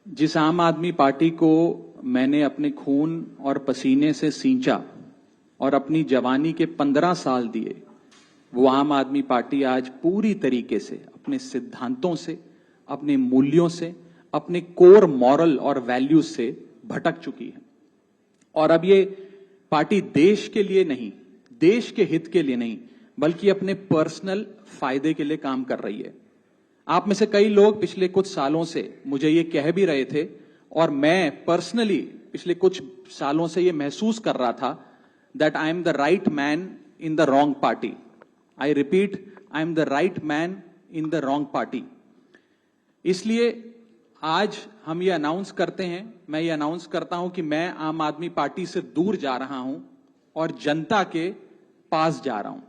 जिस आम आदमी पार्टी को मैंने अपने खून और पसीने से सींचा और अपनी जवानी के 15 साल दिए, वो आम आदमी पार्टी आज पूरी तरीके से अपने सिद्धांतों से, अपने मूल्यों से, अपने कोर मॉरल और वैल्यूज से भटक चुकी है। और अब ये पार्टी देश के लिए नहीं, देश के हित के लिए नहीं, बल्कि अपने पर्सनल फायदे के लिए काम कर रही है। आप में से कई लोग पिछले कुछ सालों से मुझे ये कह भी रहे थे और मैं पर्सनली पिछले कुछ सालों से ये महसूस कर रहा था that I am the right man in the wrong party. I repeat, I am the right man in the wrong party. इसलिए आज हम ये अनाउंस करते हैं, मैं ये अनाउंस करता हूं कि मैं आम आदमी पार्टी से दूर जा रहा हूं और जनता के पास जा रहा हूं।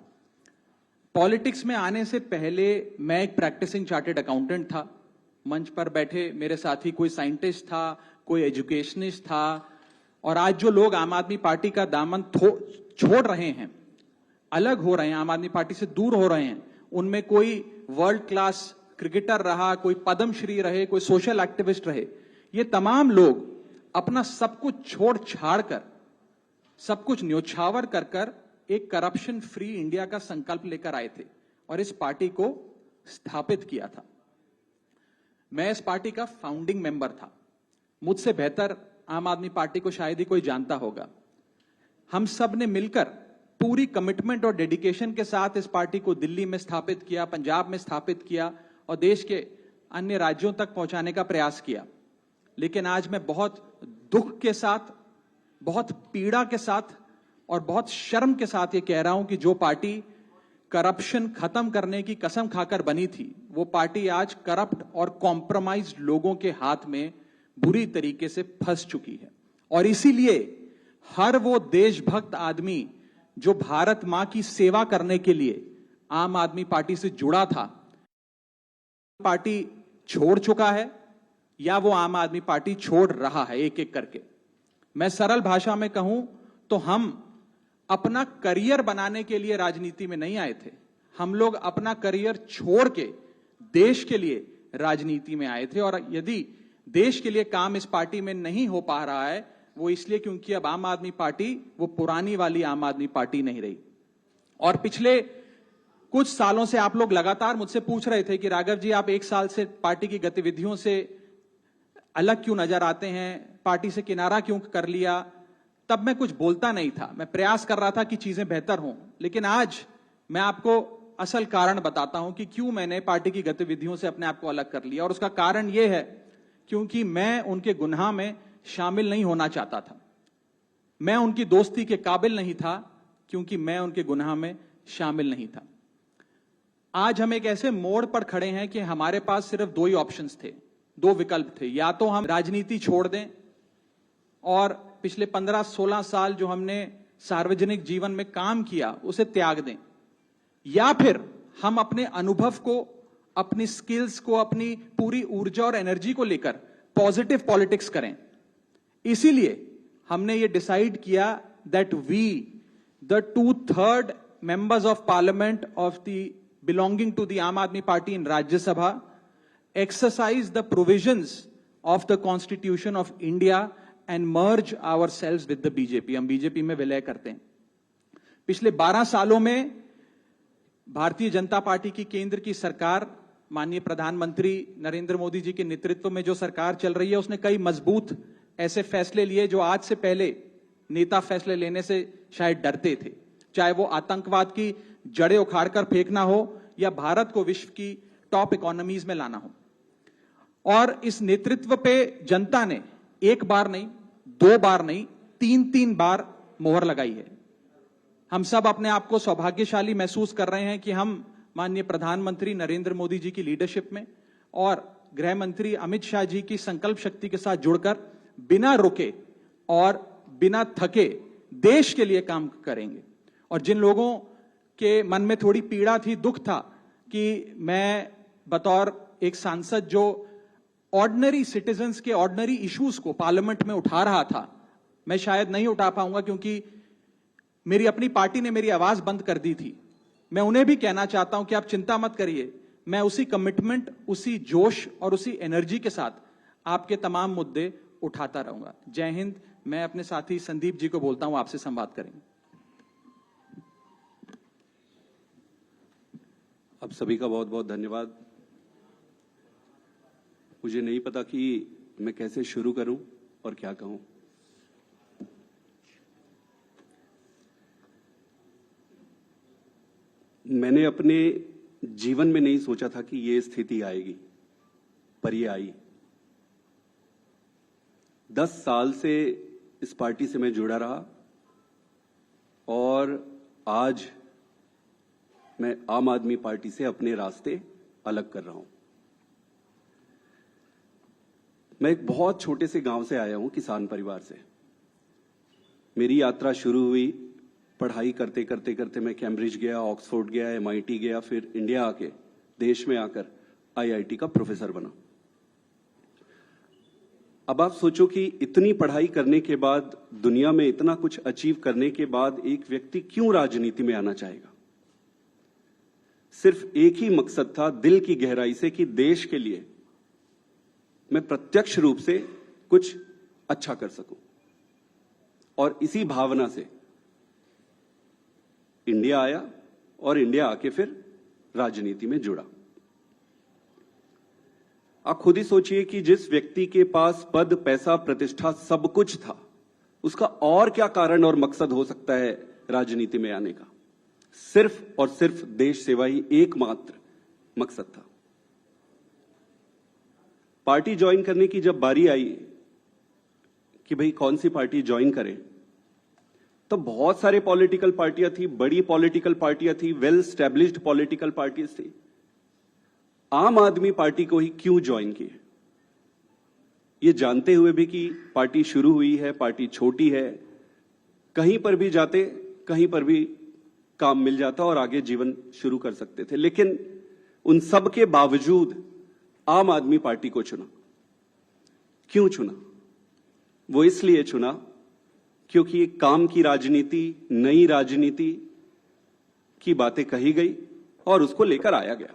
पॉलिटिक्स में आने से पहले मैं एक प्रैक्टिसिंग चार्टर्ड अकाउंटेंट था। मंच पर बैठे मेरे साथी कोई साइंटिस्ट था, कोई एजुकेशनिस्ट था, और आज जो लोग आम आदमी पार्टी का दामन छोड़ रहे हैं, अलग हो रहे हैं, आम आदमी पार्टी से दूर हो रहे हैं, उनमें कोई वर्ल्ड क्लास क्रिकेटर रहा, कोई पद्मश्री रहे, कोई सोशल एक्टिविस्ट रहे, ये तमाम लोग अपना सब कुछ छोड़ छाड़ कर, सब कुछ न्योछावर कर कर एक करप्शन फ्री इंडिया का संकल्प लेकर आए थे और इस पार्टी को स्थापित किया था। मैं इस पार्टी का फाउंडिंग मेंबर था। मुझसे बेहतर आम आदमी पार्टी को शायद ही कोई जानता होगा। हम सब ने मिलकर पूरी कमिटमेंट और डेडिकेशन के साथ इस पार्टी को दिल्ली में स्थापित किया, पंजाब में स्थापित किया और देश के अन्य राज्यों तक पहुंचाने का प्रयास किया। लेकिन आज मैं बहुत दुख के साथ, बहुत पीड़ा के साथ और बहुत शर्म के साथ ये कह रहा हूं कि जो पार्टी करप्शन खत्म करने की कसम खाकर बनी थी, वो पार्टी आज करप्ट और कॉम्प्रोमाइज्ड लोगों के हाथ में बुरी तरीके से फंस चुकी है। और इसीलिए हर वो देशभक्त आदमी जो भारत मां की सेवा करने के लिए आम आदमी पार्टी से जुड़ा था, पार्टी छोड़ चुका है या वो आम आदमी पार्टी छोड़ रहा है एक एक करके। मैं सरल भाषा में कहूं तो हम अपना करियर बनाने के लिए राजनीति में नहीं आए थे। हम लोग अपना करियर छोड़ के देश के लिए राजनीति में आए थे। और यदि देश के लिए काम इस पार्टी में नहीं हो पा रहा है, वो इसलिए क्योंकि अब आम आदमी पार्टी वो पुरानी वाली आम आदमी पार्टी नहीं रही। और पिछले कुछ सालों से आप लोग लगातार मुझसे पूछ रहे थे कि राघव जी, आप एक साल से पार्टी की गतिविधियों से अलग क्यों नजर आते हैं, पार्टी से किनारा क्यों कर लिया। तब मैं कुछ बोलता नहीं था, मैं प्रयास कर रहा था कि चीजें बेहतर हों। लेकिन आज मैं आपको असल कारण बताता हूं कि क्यों मैंने पार्टी की गतिविधियों से अपने आप को अलग कर लिया। और उसका कारण यह है क्योंकि मैं उनके गुनाह में शामिल नहीं होना चाहता था। मैं उनकी दोस्ती के काबिल नहीं था क्योंकि मैं उनके गुनाह में शामिल नहीं था। आज हम एक ऐसे मोड़ पर खड़े हैं कि हमारे पास सिर्फ दो ही ऑप्शंस थे, दो विकल्प थे। या तो हम राजनीति छोड़ दें और पिछले 15-16 साल जो हमने सार्वजनिक जीवन में काम किया उसे त्याग दें, या फिर हम अपने अनुभव को, अपनी स्किल्स को, अपनी पूरी ऊर्जा और एनर्जी को लेकर पॉजिटिव पॉलिटिक्स करें। इसीलिए हमने ये डिसाइड किया that we the 2/3 members of parliament of the belonging to the Aam Aadmi Party in Rajya Sabha exercise the provisions of the constitution of India and merge ourselves with the BJP. हम BJP में विलय करते हैं। पिछले 12 सालों में भारतीय जनता पार्टी की केंद्र की सरकार, माननीय प्रधानमंत्री नरेंद्र मोदी जी के नेतृत्व में जो सरकार चल रही है, उसने कई मजबूत ऐसे फैसले लिए जो आज से पहले नेता फैसले लेने से शायद डरते थे। चाहे वो आतंकवाद की जड़ें उखाड़कर फेंकना हो या भारत को विश्व की टॉप इकोनॉमीज में लाना हो। और इस नेतृत्व पे जनता ने एक बार नहीं, 2 बार नहीं, 3 बार मोहर लगाई है। हम सब अपने आप को सौभाग्यशाली महसूस कर रहे हैं कि हम माननीय प्रधानमंत्री नरेंद्र मोदी जी की लीडरशिप में और गृह मंत्री अमित शाह जी की संकल्प शक्ति के साथ जुड़कर बिना रुके और बिना थके देश के लिए काम करेंगे। और जिन लोगों के मन में थोड़ी पीड़ा थी, दुख था कि मैं बतौर एक सांसद जो ऑर्डिनरी सिटीजन्स के ऑर्डिनरी इश्यूज को पार्लियामेंट में उठा रहा था, मैं शायद नहीं उठा पाऊंगा क्योंकि मेरी अपनी पार्टी ने मेरी आवाज बंद कर दी थी। मैं उन्हें भी कहना चाहता हूं कि आप चिंता मत करिए, मैं उसी कमिटमेंट, उसी जोश और उसी एनर्जी के साथ आपके तमाम मुद्दे उठाता रहूंगा। जय हिंद। मैं अपने साथी संदीप जी को बोलता हूं, आपसे संवाद करेंगे। आप सभी का बहुत बहुत धन्यवाद। मुझे नहीं पता कि मैं कैसे शुरू करूं और क्या कहूं। मैंने अपने जीवन में नहीं सोचा था कि ये स्थिति आएगी, पर ये आई। 10 साल से इस पार्टी से मैं जुड़ा रहा और आज मैं आम आदमी पार्टी से अपने रास्ते अलग कर रहा हूं। मैं एक बहुत छोटे से गांव से आया हूं, किसान परिवार से। मेरी यात्रा शुरू हुई पढ़ाई करते करते करते। मैं कैम्ब्रिज गया, ऑक्सफोर्ड गया, MIT गया, फिर इंडिया आके देश में आकर IIT का प्रोफेसर बना। अब आप सोचो कि इतनी पढ़ाई करने के बाद, दुनिया में इतना कुछ अचीव करने के बाद एक व्यक्ति क्यों राजनीति में आना चाहेगा? सिर्फ एक ही मकसद था दिल की गहराई से कि देश के लिए मैं प्रत्यक्ष रूप से कुछ अच्छा कर सकूं। और इसी भावना से इंडिया आया और इंडिया आके फिर राजनीति में जुड़ा। आप खुद ही सोचिए कि जिस व्यक्ति के पास पद, पैसा, प्रतिष्ठा सब कुछ था, उसका और क्या कारण और मकसद हो सकता है राजनीति में आने का? सिर्फ और सिर्फ देश सेवा ही एकमात्र मकसद था। पार्टी ज्वाइन करने की जब बारी आई कि भाई कौन सी पार्टी ज्वाइन करें, तो बहुत सारे पॉलिटिकल पार्टियां थी, बड़ी पॉलिटिकल पार्टियां थी, वेल स्टैब्लिश्ड पॉलिटिकल पार्टीज थी। आम आदमी पार्टी को ही क्यों ज्वाइन किए, ये जानते हुए भी कि पार्टी शुरू हुई है, पार्टी छोटी है, कहीं पर भी जाते कहीं पर भी काम मिल जाता और आगे जीवन शुरू कर सकते थे। लेकिन उन सब के बावजूद आम आदमी पार्टी को चुना। क्यों चुना? वो इसलिए चुना क्योंकि एक काम की राजनीति, नई राजनीति की बातें कही गई और उसको लेकर आया गया।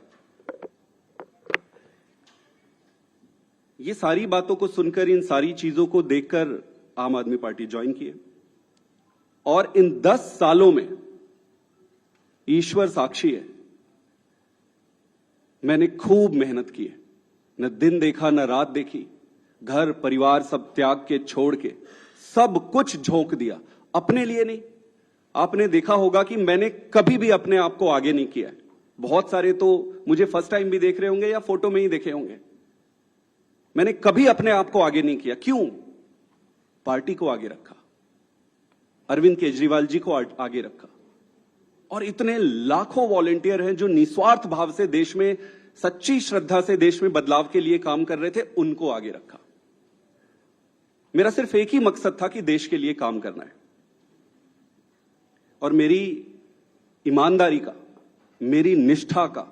ये सारी बातों को सुनकर, इन सारी चीजों को देखकर आम आदमी पार्टी ज्वाइन किए। और इन 10 सालों में ईश्वर साक्षी है, मैंने खूब मेहनत की है। न दिन देखा न रात देखी, घर परिवार सब त्याग के, छोड़ के सब कुछ झोंक दिया। अपने लिए नहीं। आपने देखा होगा कि मैंने कभी भी अपने आप को आगे नहीं किया है। बहुत सारे तो मुझे फर्स्ट टाइम भी देख रहे होंगे या फोटो में ही देखे होंगे। मैंने कभी अपने आप को आगे नहीं किया। क्यों? पार्टी को आगे रखा, अरविंद केजरीवाल जी को आगे रखा, और इतने लाखों वॉलंटियर हैं जो निस्वार्थ भाव से देश में, सच्ची श्रद्धा से देश में बदलाव के लिए काम कर रहे थे, उनको आगे रखा। मेरा सिर्फ एक ही मकसद था कि देश के लिए काम करना है। और मेरी ईमानदारी का, मेरी निष्ठा का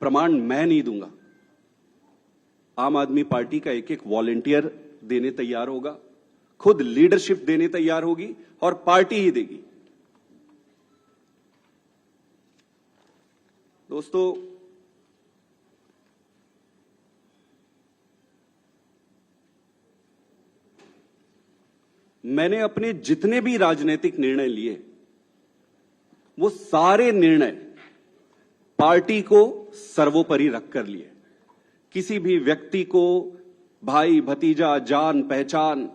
प्रमाण मैं नहीं दूंगा। आम आदमी पार्टी का एक एक वॉलंटियर देने तैयार होगा, खुद लीडरशिप देने तैयार होगी और पार्टी ही देगी। दोस्तों, मैंने अपने जितने भी राजनीतिक निर्णय लिए, वो सारे निर्णय पार्टी को सर्वोपरि रखकर लिए। किसी भी व्यक्ति को भाई, भतीजा, जान पहचान,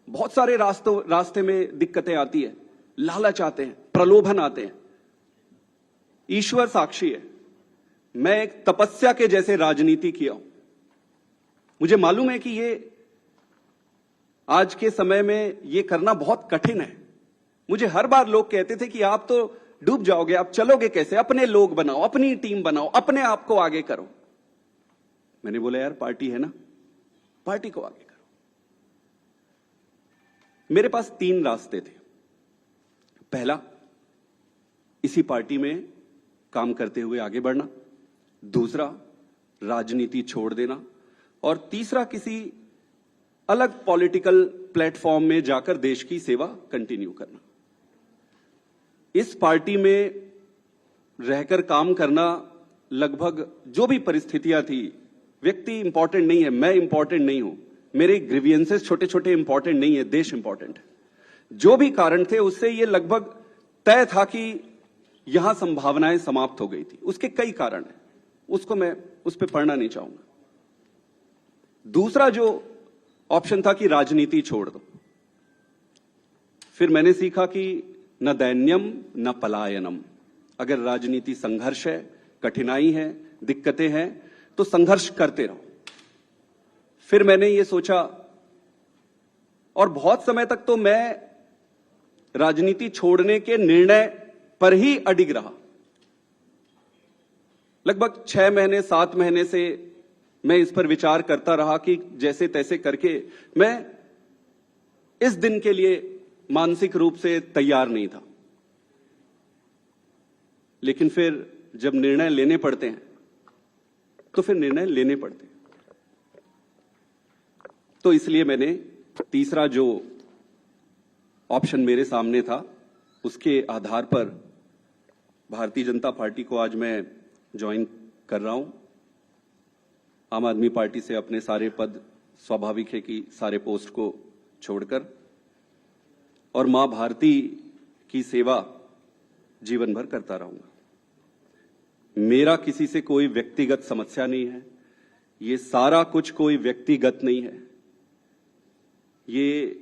बहुत सारे रास्ते में दिक्कतें आती है, लालच आते हैं, प्रलोभन आते हैं। ईश्वर साक्षी है, मैं एक तपस्या के जैसे राजनीति किया हूं। मुझे मालूम है कि ये आज के समय में ये करना बहुत कठिन है। मुझे हर बार लोग कहते थे कि आप तो डूब जाओगे, आप चलोगे कैसे? अपने लोग बनाओ, अपनी टीम बनाओ, अपने आप को आगे करो। मैंने बोला यार, पार्टी है ना, पार्टी को आगे करो। मेरे पास 3 रास्ते थे। पहला, इसी पार्टी में काम करते हुए आगे बढ़ना। दूसरा, राजनीति छोड़ देना। और तीसरा, किसी अलग पॉलिटिकल प्लेटफॉर्म में जाकर देश की सेवा कंटिन्यू करना। इस पार्टी में रहकर काम करना, लगभग जो भी परिस्थितियां थी, व्यक्ति इंपॉर्टेंट नहीं है, मैं इंपॉर्टेंट नहीं हूं, मेरे ग्रीवियंसेस छोटे छोटे इंपॉर्टेंट नहीं है, देश इंपॉर्टेंट है। जो भी कारण थे उससे ये लगभग तय था कि यहां संभावनाएं समाप्त हो गई थी। उसके कई कारण हैं, उसको मैं उस पर पढ़ना नहीं चाहूंगा। दूसरा जो ऑप्शन था कि राजनीति छोड़ दो। फिर मैंने सीखा कि न दैन्यम न पलायनम। अगर राजनीति संघर्ष है, कठिनाई है, दिक्कतें हैं, तो संघर्ष करते रहो। फिर मैंने ये सोचा, और बहुत समय तक तो मैं राजनीति छोड़ने के निर्णय पर ही अडिग रहा। लगभग 6 महीने 7 महीने से मैं इस पर विचार करता रहा कि जैसे तैसे करके मैं इस दिन के लिए मानसिक रूप से तैयार नहीं था। लेकिन फिर जब निर्णय लेने पड़ते हैं तो फिर निर्णय लेने पड़ते हैं। तो इसलिए मैंने तीसरा जो ऑप्शन मेरे सामने था उसके आधार पर भारतीय जनता पार्टी को आज मैं ज्वाइन कर रहा हूं। आम आदमी पार्टी से अपने सारे पद, स्वाभाविक है कि सारे पोस्ट को छोड़कर, और मां भारती की सेवा जीवन भर करता रहूंगा। मेरा किसी से कोई व्यक्तिगत समस्या नहीं है। ये सारा कुछ कोई व्यक्तिगत नहीं है। ये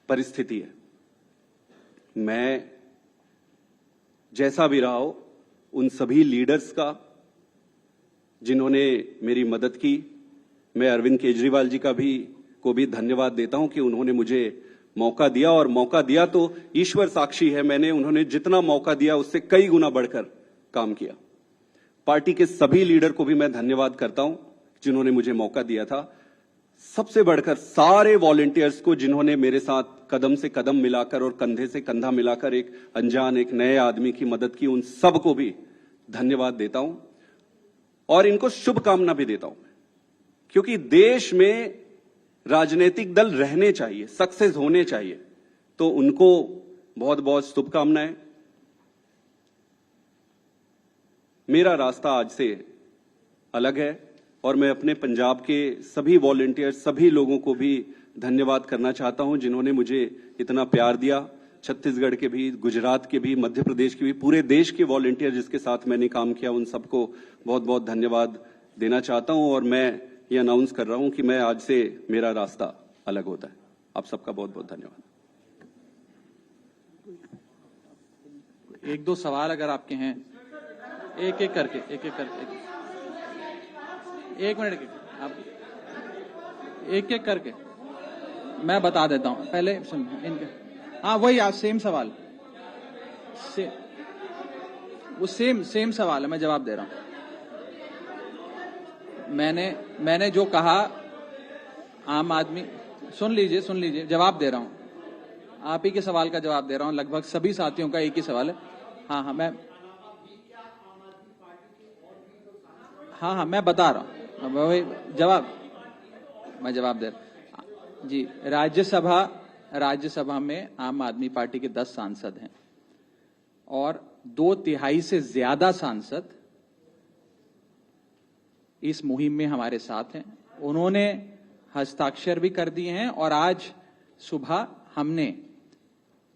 परिस्थिति है। मैं जैसा भी रहा हो, उन सभी लीडर्स का जिन्होंने मेरी मदद की, मैं अरविंद केजरीवाल जी को भी धन्यवाद देता हूं कि उन्होंने मुझे मौका दिया, और मौका दिया तो ईश्वर साक्षी है, मैंने उन्होंने जितना मौका दिया उससे कई गुना बढ़कर काम किया। पार्टी के सभी लीडर को भी मैं धन्यवाद करता हूं जिन्होंने मुझे मौका दिया था। सबसे बढ़कर सारे वॉलंटियर्स को जिन्होंने मेरे साथ कदम से कदम मिलाकर और कंधे से कंधा मिलाकर एक अनजान, एक नए आदमी की मदद की, उन सबको भी धन्यवाद देता हूं और इनको शुभकामना भी देता हूं, क्योंकि देश में राजनीतिक दल रहने चाहिए, सक्सेस होने चाहिए। तो उनको बहुत बहुत शुभकामनाएं। मेरा रास्ता आज से अलग है और मैं अपने पंजाब के सभी वॉलंटियर, सभी लोगों को भी धन्यवाद करना चाहता हूं जिन्होंने मुझे इतना प्यार दिया। छत्तीसगढ़ के भी, गुजरात के भी, मध्य प्रदेश के भी, पूरे देश के वॉलंटियर जिसके साथ मैंने काम किया, उन सबको बहुत बहुत धन्यवाद देना चाहता हूं। और मैं ये अनाउंस कर रहा हूं कि मैं आज से मेरा रास्ता अलग होता है। आप सबका बहुत बहुत धन्यवाद। एक दो सवाल अगर आपके हैं, एक एक करके एक मिनट के आप एक एक करके मैं बता देता हूं। पहले सुन इनके, हाँ वही आज सेम सवाल, वो सेम सवाल है, मैं जवाब दे रहा हूं। मैंने जो कहा, आम आदमी, सुन लीजिए, जवाब दे रहा हूं। आप ही के सवाल का जवाब दे रहा हूं। लगभग सभी साथियों का एक ही सवाल है। हाँ मैं बता रहा हूं। वही मैं जवाब दे रहा हूं जी। राज्यसभा में आम आदमी पार्टी के 10 सांसद हैं और 2/3 से ज्यादा सांसद इस मुहिम में हमारे साथ हैं। उन्होंने हस्ताक्षर भी कर दिए हैं और आज सुबह हमने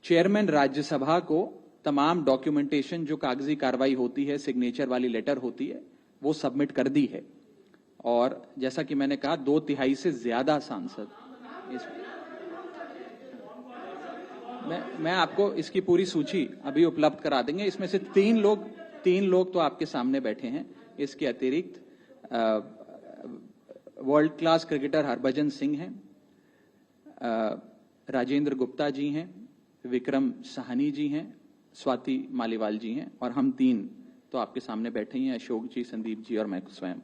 चेयरमैन राज्यसभा को तमाम डॉक्यूमेंटेशन, जो कागजी कार्रवाई होती है, सिग्नेचर वाली लेटर होती है, वो सबमिट कर दी है। और जैसा कि मैंने कहा, 2/3 से ज्यादा सांसद मैं आपको इसकी पूरी सूची अभी उपलब्ध करा देंगे। इसमें से 3 लोग तो आपके सामने बैठे हैं। इसके अतिरिक्त world class cricketer Harbhajan Singh हैं, राजेंद्र गुप्ता जी हैं, विक्रम साहनी जी हैं, स्वाति मालीवाल जी हैं, और हम 3 तो आपके सामने बैठे हैं, अशोक जी, संदीप जी और मैं स्वयं।